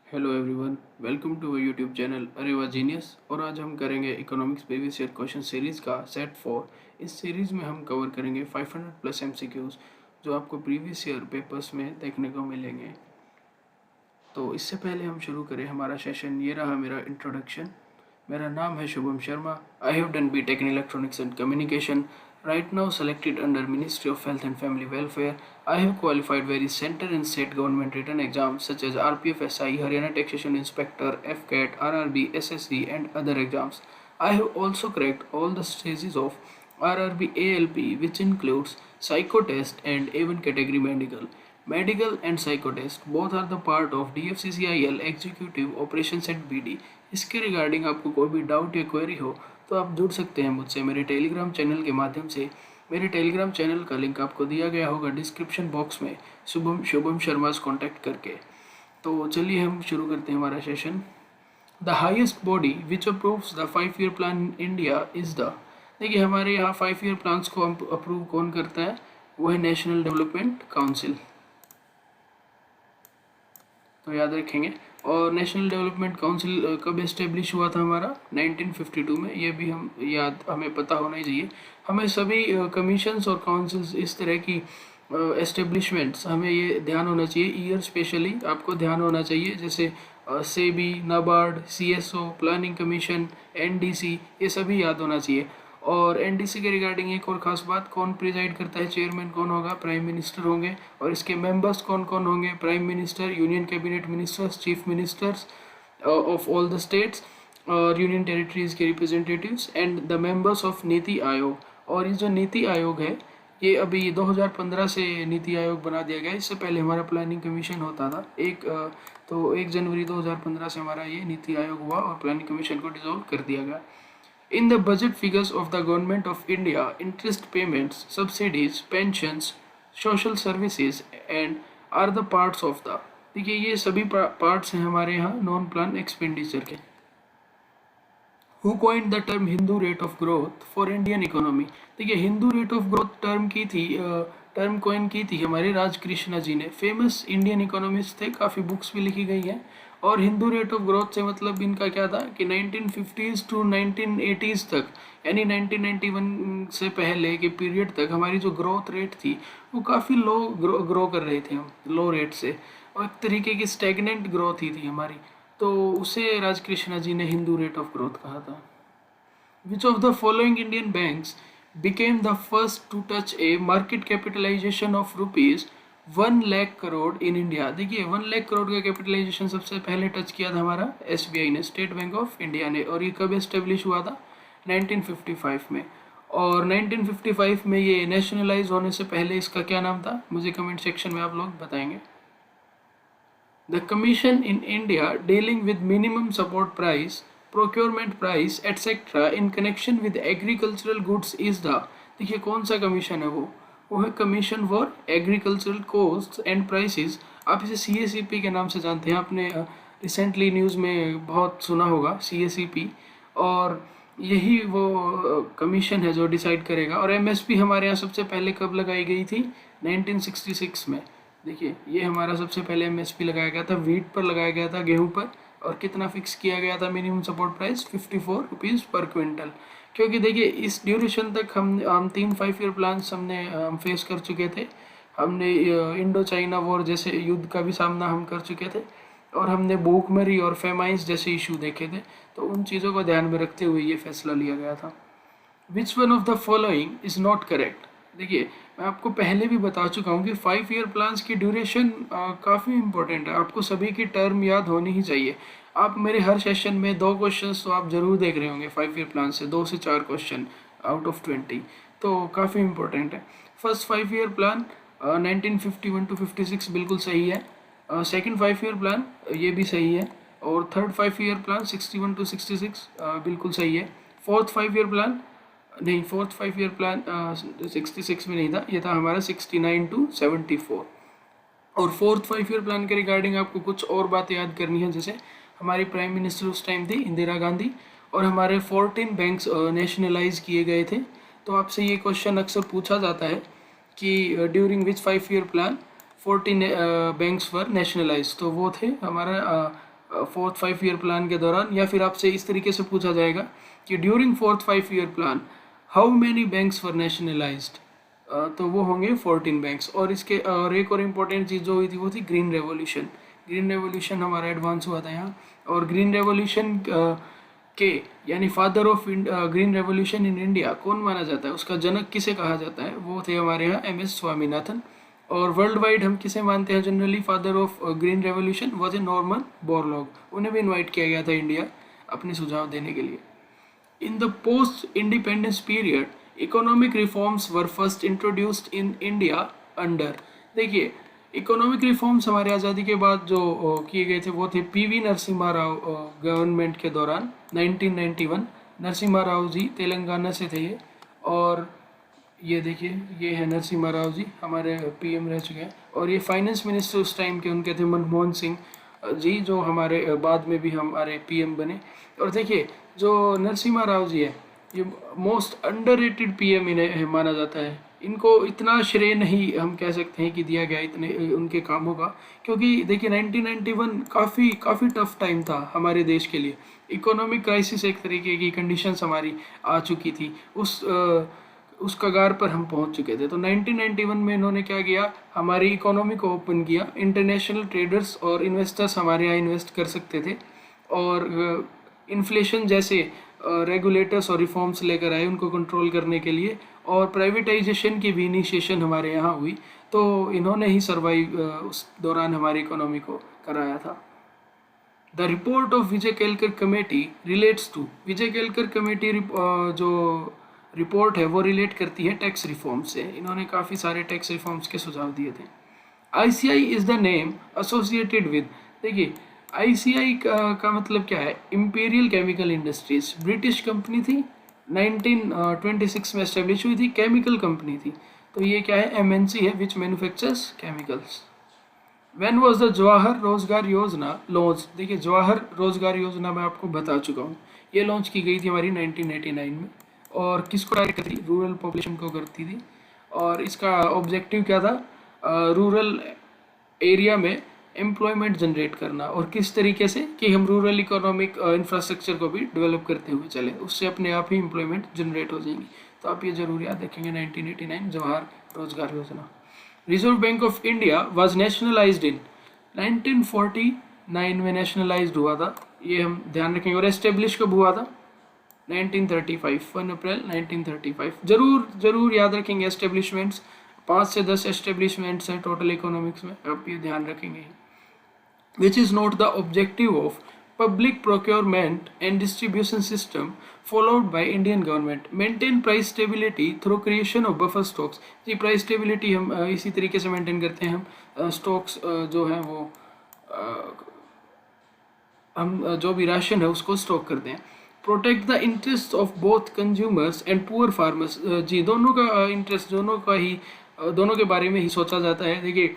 Hello everyone, welcome to our YouTube channel Areva Genius. और आज हम करेंगे economics previous year question series का सेट 4। इस सीरीज़ में हम कवर करेंगे 500 प्लस एमसीक्यूज़ जो आपको प्रीवियस ईयर पेपर्स में देखने को मिलेंगे। तो इससे पहले हम शुरू करें हमारा सेशन, ये रहा मेरा इंट्रोडक्शन। मेरा नाम है Shubham Sharma. I have done BTech in electronics and communication, right now selected under Ministry of Health and Family Welfare. I have qualified various center and state government written exams such as RPF SI, Haryana Taxation Inspector, FCAT, RRB, SSC and other exams. I have also cracked all the stages of RRB ALP, which includes psychotest and A1 category medical. Medical and psychotest both are the part of DFCCIL Executive Operations at BD. इसके regarding आपको कोई भी doubt या query हो तो आप जुड़ सकते हैं मुझसे मेरे टेलीग्राम चैनल के माध्यम से। मेरे टेलीग्राम चैनल का लिंक आपको दिया गया होगा डिस्क्रिप्शन बॉक्स में शुभम शर्मा से कॉन्टैक्ट करके। तो चलिए हम शुरू करते हैं हमारा session. The highest body which approves the 5 year plan in India is the, देखिए हमारे यहाँ 5 ईयर प्लान्स को अप्रूव कौन करता है, वो है नेशनल डेवलपमेंट काउंसिल। तो याद रखेंगे। और नेशनल डेवलपमेंट काउंसिल कब इस्टेब्लिश हुआ था हमारा, 1952 में। ये भी हमें पता होना ही चाहिए। हमें सभी कमीशंस और काउंसिल्स, इस तरह की एस्टेब्लिशमेंट्स, हमें ये ध्यान होना चाहिए। ईयर स्पेशली आपको ध्यान होना चाहिए, जैसे SEBI, NABARD, CSO, planning commission, NDC, ये सभी याद होना चाहिए। और एनडीसी के रिगार्डिंग एक और ख़ास बात, कौन प्रिजाइड करता है, चेयरमैन कौन होगा, प्राइम मिनिस्टर होंगे। और इसके मेंबर्स कौन कौन होंगे, prime minister, union cabinet ministers, chief ministers of all the states और यूनियन टेरिटरीज के representatives and the members of NITI Aayog. और ये जो नीति आयोग है, ये अभी 2015 से नीति आयोग बना दिया गया। इससे पहले हमारा प्लानिंग कमीशन होता था। 1 जनवरी 2015 से हमारा ये नीति आयोग हुआ और प्लानिंग कमीशन को डिसॉल्व कर दिया गया। In the budget figures of the Government of India, interest payments, subsidies, pensions, social services and are the parts of the, देखिए ये सभी पार्ट्स हैं हमारे यहाँ नॉन प्लान एक्सपेंडिचर के। Who coined the term Hindu rate of growth for Indian economy? देखिए Hindu rate of growth term coin की थी हमारे राज कृष्णा जी ने। फेमस इंडियन इकोनॉमिस्ट थे, काफ़ी बुक्स भी लिखी गई हैं। और हिंदू रेट ऑफ ग्रोथ से मतलब इनका क्या था कि 1950s टू 1980s तक, यानी 1991 से पहले के पीरियड तक हमारी जो ग्रोथ रेट थी वो काफ़ी लो ग्रो कर रहे थे हम, लो रेट से। और एक तरीके की स्टैग्नेंट ग्रोथ ही थी हमारी। तो उसे राजकृष्णा जी ने हिंदू रेट ऑफ ग्रोथ कहा था। Which of the following Indian banks became the first to touch a market capitalization of rupees 1 lakh crore in India? देखिए 1 लाख करोड़ का कैपिटलाइजेशन सबसे पहले टच किया था हमारा एसबीआई ने, स्टेट बैंक ऑफ इंडिया ने। और ये कब एस्टेब्लिश हुआ था, 1955 में। और 1955 में ये नेशनलाइज होने से पहले इसका क्या नाम था, मुझे कमेंट सेक्शन में आप लोग बताएंगे। The commission in India dealing with minimum support price, procurement price, etc. in connection with agricultural goods is the, देखिए कौन सा कमीशन है वो है commission for agricultural cost and prices. आप इसे CACP के नाम से जानते हैं, आपने रिसेंटली न्यूज़ में बहुत सुना होगा CACP। और यही वो कमीशन है जो डिसाइड करेगा। और MSP हमारे यहाँ सबसे पहले कब लगाई गई थी, 1966 में। देखिए ये हमारा सबसे पहले MSP लगाया गया था, वीट पर लगाया गया था, गेहूं पर। और कितना फिक्स किया गया था मिनिमम सपोर्ट प्राइस, 54 रुपीज़ पर क्विंटल। क्योंकि देखिए इस ड्यूरेशन तक हम 3 5 ईयर प्लान हम फेस कर चुके थे। हमने इंडो चाइना वॉर जैसे युद्ध का भी सामना हम कर चुके थे। और हमने भूखमरी और फेमाइंस जैसे इशू देखे थे। तो उन चीज़ों को ध्यान में रखते हुए ये फैसला लिया गया था। Which one of the following is not correct? देखिए मैं आपको पहले भी बता चुका हूँ कि 5 ईयर प्लान्स की ड्यूरेशन काफ़ी इंपॉर्टेंट है। आपको सभी की टर्म याद होनी ही चाहिए। आप मेरे हर सेशन में 2 क्वेश्चंस तो आप ज़रूर देख रहे होंगे 5 ईयर प्लान से, 2 से 4 क्वेश्चन आउट ऑफ 20। तो काफ़ी इंपॉर्टेंट है। फर्स्ट 5 ईयर प्लान 1951 टू 56 बिल्कुल सही है। सेकंड 5 ईयर प्लान ये भी सही है। और थर्ड 5 ईयर प्लान 61 टू 66 बिल्कुल सही है। फोर्थ 5 ईयर प्लान नहीं, फोर्थ 5 ईयर प्लान 66 में नहीं था, ये था हमारा 69 टू 74। और फोर्थ 5 ईयर प्लान के रिगार्डिंग आपको कुछ और बातें याद करनी है, जैसे हमारी प्राइम मिनिस्टर उस टाइम थी इंदिरा गांधी। और हमारे 14 बैंक्स नेशनलाइज किए गए थे। तो आपसे ये क्वेश्चन अक्सर पूछा जाता है कि during which 5 year plan 14 banks were nationalise. तो वो थे हमारा 4th 5 ईयर प्लान के दौरान, या फिर आपसे इस तरीके से पूछा जाएगा कि during 4th 5 year plan how many banks were nationalised, तो वो होंगे 14 बैंक्स। और इसके और एक और इम्पोर्टेंट चीज़ जो हुई थी वो थी ग्रीन रेवोल्यूशन। ग्रीन रेवोल्यूशन हमारा एडवांस हुआ था यहाँ, और ग्रीन रेवोल्यूशन के यानी father of green revolution in India कौन माना जाता है, उसका जनक किसे कहा जाता है, वो थे हमारे यहाँ MS स्वामीनाथन। और वर्ल्ड वाइड हम किसे मानते हैं generally father of green revolution, वो थे नॉर्मन बोरलॉग। उन्हें भी इनवाइट किया गया था इंडिया अपने सुझाव देने के लिए। In the post-independence period, economic reforms were first introduced in India under, देखिए इकोनॉमिक रिफॉर्म्स हमारे आज़ादी के बाद जो किए गए थे वो थे PV नरसिम्हा राव गवर्नमेंट के दौरान 1991। नरसिम्हा राव जी तेलंगाना से थे ये, और ये देखिए ये है नरसिम्हा राव जी, हमारे PM रह चुके हैं। और ये फाइनेंस मिनिस्टर उस टाइम के उनके थे मनमोहन सिंह जी, जो हमारे बाद में भी हमारे PM बने। और देखिए जो नरसिम्हा राव जी है ये मोस्ट अंडररेटेड PM इन्हें माना जाता है। इनको इतना श्रेय नहीं हम कह सकते हैं कि दिया गया इतने उनके कामों का, क्योंकि देखिए 1991 काफ़ी टफ टाइम था हमारे देश के लिए। इकोनॉमिक क्राइसिस एक तरीके की कंडीशंस हमारी आ चुकी थी, उस कगार पर हम पहुंच चुके थे। तो 1991 में इन्होंने क्या किया, हमारी इकोनॉमी को ओपन किया, इंटरनेशनल ट्रेडर्स और इन्वेस्टर्स हमारे यहाँ इन्वेस्ट कर सकते थे, और इन्फ्लेशन जैसे रेगुलेटर्स और रिफॉर्म्स लेकर आए उनको कंट्रोल करने के लिए, और प्राइवेटाइजेशन की भी इनिशिएशन हमारे यहाँ हुई। तो इन्होंने ही सर्वाइव उस दौरान हमारी इकोनॉमी को कराया था। The report of Vijay Kelkar committee relates to, Vijay Kelkar committee जो रिपोर्ट है वो रिलेट करती है टैक्स रिफॉर्म से। इन्होंने काफ़ी सारे टैक्स रिफॉर्म्स के सुझाव दिए थे। ICI is the name associated with, देखिए ICI का मतलब क्या है, imperial chemical industries, British company थी, 1926 में एस्टेब्लिश हुई थी, केमिकल कंपनी थी। तो ये क्या है, MNC है which manufactures chemicals. When was the Jawahar Rozgar Yojana launch, देखिए जवाहर रोजगार योजना मैं आपको बता चुका हूँ, ये लॉन्च की गई थी हमारी 1989 में, और किसको टारगेट करती थी, रूरल पॉपुलेशन को करती थी। और इसका ऑब्जेक्टिव क्या था, रूरल एरिया में एम्प्लॉयमेंट जनरेट करना, और किस तरीके से कि हम रूरल इकोनॉमिक इंफ्रास्ट्रक्चर को भी डेवलप करते हुए चले, उससे अपने आप ही एम्प्लॉयमेंट जनरेट हो जाएंगी। तो आप ये जरूर याद रखेंगे 1989 Jawahar Rozgar Yojana. Reserve Bank of India was nationalised in 1949 में नेशनलाइज्ड हुआ था, ये हम ध्यान रखेंगे। और एस्टेब्लिश कब हुआ था, 1935, 1 अप्रैल 1935। जरूर याद रखेंगे एस्टेब्लिशमेंट्स, 5 से 10 एस्टेब्लिशमेंट्स हैं टोटल इकोनॉमिक्स में, आप ये ध्यान रखेंगे। Which is not the objective of public procurement and distribution system followed by Indian government, maintain price stability through creation of buffer stocks. जी प्राइस स्टेबिलिटी हम इसी तरीके से मेंटेन करते हैं, हम स्टॉक्स जो हैं वो हम जो भी राशन है उसको स्टॉक करते हैं। Protect the interest of both consumers and poor farmers, जी दोनों का इंटरेस्ट, दोनों के बारे में ही सोचा जाता है। देखिए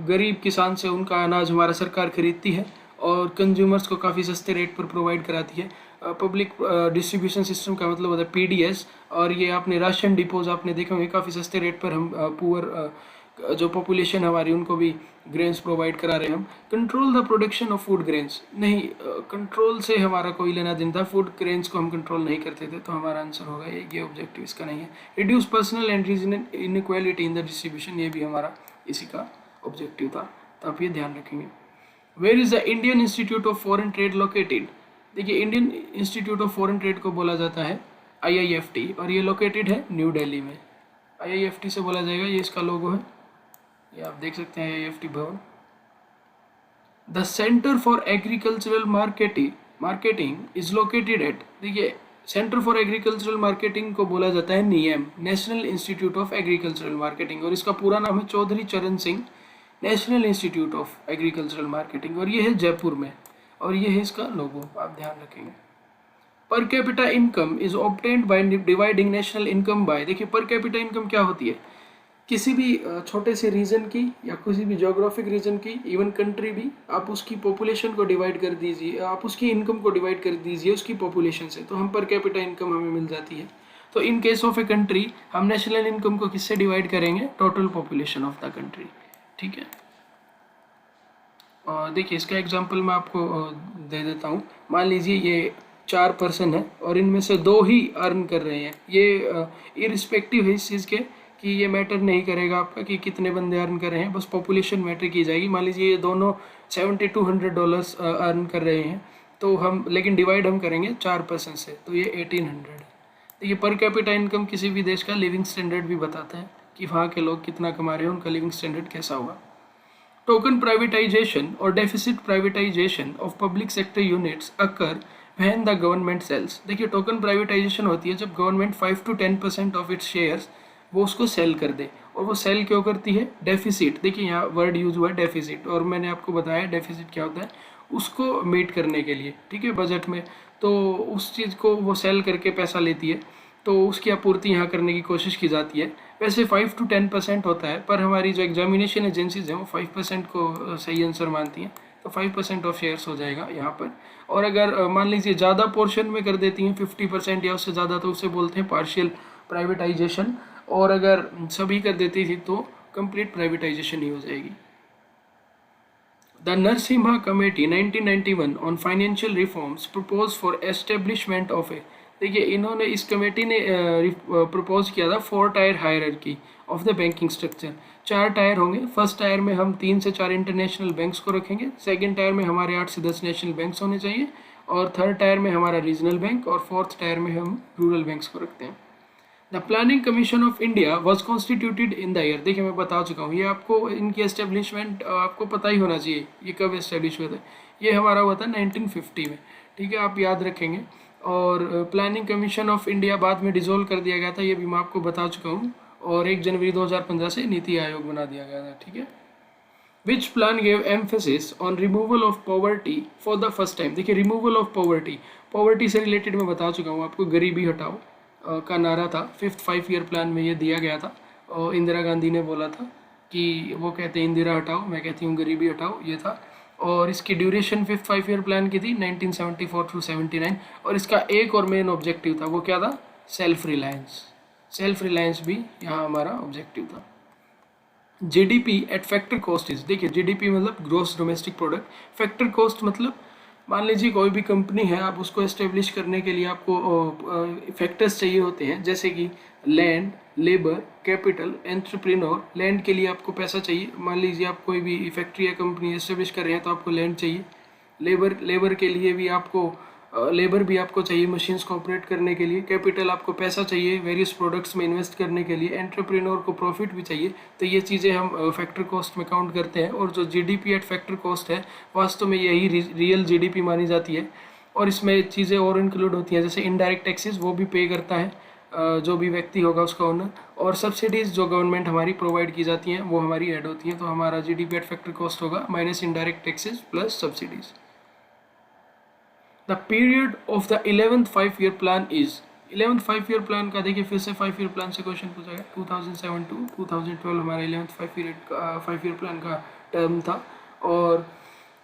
गरीब किसान से उनका अनाज हमारा सरकार खरीदती है, और कंज्यूमर्स को काफ़ी सस्ते रेट पर प्रोवाइड कराती है। पब्लिक डिस्ट्रीब्यूशन सिस्टम का मतलब होता है PDS, और ये आपने राशन डिपोज आपने देखे होंगे, काफ़ी सस्ते रेट पर हम पुअर जो पॉपुलेशन हमारी उनको भी ग्रेन्स प्रोवाइड करा रहे हैं हम। Control the production of food grains, नहीं कंट्रोल से हमारा कोई लेना देना था, फूड ग्रेन्स को हम कंट्रोल नहीं करते थे, तो हमारा आंसर होगा ये ऑब्जेक्टिव इसका नहीं है। Reduce personal and regional inequality in the distribution, ये भी हमारा इसी का ऑब्जेक्टिव था, तो आप ये ध्यान रखेंगे। Where is the Indian Institute of Foreign Trade located, देखिए Indian Institute of Foreign Trade को बोला जाता है IIFT, और ये लोकेटेड है न्यू दिल्ली में। IIFT से बोला जाएगा, ये इसका लोगो है, ये आप देख सकते हैं IIFT भवन। The centre for agricultural marketing is located at, देखिए सेंटर फॉर एग्रीकल्चरल मार्केटिंग को बोला जाता है NIEM, national institute of agricultural marketing, और इसका पूरा नाम है चौधरी चरण Singh national institute of agricultural marketing, और ये है जयपुर में, और ये है इसका लोगो, आप ध्यान रखेंगे। Per capita income is obtained by dividing national income by, देखिए पर कैपिटा इनकम क्या होती है, किसी भी छोटे से रीजन की या किसी भी जोग्राफिक रीजन की, इवन कंट्री भी, आप उसकी पॉपुलेशन को डिवाइड कर दीजिए, आप उसकी इनकम को डिवाइड कर दीजिए उसकी पॉपुलेशन से, तो हम पर कैपिटा इनकम हमें मिल जाती है। तो in case of a country हम नेशनल इनकम को किससे डिवाइड करेंगे, total population of the country, ठीक है। देखिए इसका एग्जांपल मैं आपको दे देता हूँ। मान लीजिए ये 4 पर्सन है और इनमें से 2 ही अर्न कर रहे हैं। ये इरिस्पेक्टिव है इस चीज़ के कि ये मैटर नहीं करेगा आपका कि कितने बंदे अर्न कर रहे हैं, बस पॉपुलेशन मैटर की जाएगी। मान लीजिए ये दोनों $7200 अर्न कर रहे हैं, तो हम लेकिन डिवाइड हम करेंगे 4 पर्सन से, तो ये 1800 है। तो ये पर कैपिटा इनकम किसी भी देश का लिविंग स्टैंडर्ड भी बताता है कि वहाँ के लोग कितना कमा रहे हैं, उनका लिविंग स्टैंडर्ड कैसा होगा। टोकन प्राइवेटाइजेशन और deficit privatisation of public sector units occur when the government sells. देखिए टोकन प्राइवेटाइजेशन होती है जब government 5 to 10% of its shares वो उसको सेल कर दे। और वो सेल क्यों करती है? डेफिसिट, देखिए यहाँ वर्ड यूज हुआ है डेफिसिट, और मैंने आपको बताया डेफिसिट क्या होता है, उसको मीट करने के लिए, ठीक है, बजट में। तो उस चीज़ को वो सेल करके पैसा लेती है, तो उसकी आपूर्ति यहाँ करने की कोशिश की जाती है। वैसे 5 to 10% होता है, पर हमारी जो एग्जामिनेशन एजेंसीज हैं वो 5% को सही आंसर मानती हैं, तो 5% ऑफ शेयर्स हो जाएगा यहाँ पर। और अगर मान लीजिए ज़्यादा पोर्शन में कर देती हैं 50% या उससे ज़्यादा, तो उसे बोलते हैं पार्शियल प्राइवेटाइजेशन। और अगर सभी कर देती थी तो कंप्लीट प्राइवेटाइजेशन ही हो जाएगी। The Narasimha committee 1991 on financial reforms propose for establishment of a. देखिए इन्होंने, इस कमेटी ने प्रपोज किया था 4 tier hierarchy of the banking structure. 4 tier होंगे। फर्स्ट टायर में हम 3 से 4 इंटरनेशनल बैंक्स को रखेंगे, सेकंड टायर में हमारे 8 से 10 नेशनल बैंक्स होने चाहिए, और थर्ड टायर में हमारा रीजनल बैंक, और फोर्थ टायर में हम रूरल बैंक्स को रखते हैं। The planning commission of India was constituted in the year. देखिए मैं बता चुका हूँ, ये आपको इनकी एस्टेब्लिशमेंट आपको पता ही होना चाहिए, ये कब एस्टेब्लिश हुए थे। ये हमारा हुआ था 1950 में, ठीक है, आप याद रखेंगे। और प्लानिंग कमीशन ऑफ इंडिया बाद में डिसॉल्व कर दिया गया था, ये भी मैं आपको बता चुका हूँ। और 1 जनवरी 2015 से नीति आयोग बना दिया गया था, ठीक है। विच plan gave emphasis on removal of poverty for the first time. देखिए रिमूवल ऑफ पॉवर्टी से रिलेटेड मैं बता चुका हूँ आपको, गरीबी हटाओ का नारा था। 5th 5-year प्लान में ये दिया गया था, और इंदिरा गांधी ने बोला था कि वो कहते हैं इंदिरा हटाओ, मैं कहती हूँ गरीबी हटाओ, ये था। और इसकी ड्यूरेशन 5th 5-year प्लान की थी 1974 to 79। और इसका एक और मेन ऑब्जेक्टिव था, वो क्या था? सेल्फ रिलायंस भी यहाँ हमारा ऑब्जेक्टिव था। GDP at factor cost is. देखिए जीडीपी मतलब gross domestic product, factor cost मतलब मान लीजिए कोई भी कंपनी है, आप उसको एस्टेब्लिश करने के लिए आपको फैक्टर्स चाहिए होते हैं, जैसे कि land, labour, capital, entrepreneur. Land के लिए आपको पैसा चाहिए, मान लीजिए आप कोई भी फैक्ट्री या कंपनी एस्टेब्लिश कर रहे हैं तो आपको लैंड चाहिए। लेबर के लिए भी आपको लेबर भी आपको चाहिए मशीन्स को ऑपरेट करने के लिए। कैपिटल आपको पैसा चाहिए वेरियस प्रोडक्ट्स में इन्वेस्ट करने के लिए। एंटरप्रेन्योर को प्रॉफिट भी चाहिए। तो ये चीज़ें हम फैक्टर कॉस्ट में काउंट करते हैं। और जो जीडीपी एट फैक्टर कॉस्ट है, वास्तव में यही रियल जीडीपी मानी जाती है। और इसमें चीज़ें और इंक्लूड होती हैं, जैसे इनडायरेक्ट टैक्सेस वो भी पे करता है जो भी व्यक्ति होगा उसका ओनर। और सब्सिडीज़ जो गवर्नमेंट हमारी प्रोवाइड की जाती हैं वो हमारी ऐड होती हैं। तो हमारा जीडीपी एट फैक्टर कॉस्ट होगा minus indirect taxes plus subsidies. The period of the 11th 5-year plan is. 11th 5-year plan का देखिए फिर से 5-year प्लान से क्वेश्चन पूछा गया। 2007 to 2012 हमारा 11th 5-year प्लान का टर्म था। और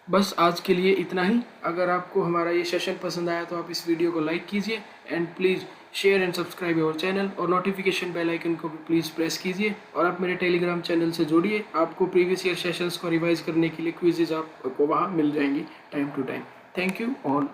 बस आज के लिए इतना ही। अगर आपको हमारा ये सेशन पसंद आया तो आप इस वीडियो को लाइक कीजिए, and please share and subscribe our channel, और नोटिफिकेशन बेल आइकन को भी प्लीज़ प्रेस कीजिए। और आप मेरे टेलीग्राम चैनल से जुड़िए, आपको प्रीवियस ईयर सेशंस को रिवाइज करने के लिए क्विजेज आपको वहाँ मिल जाएंगी time to time. Thank you all.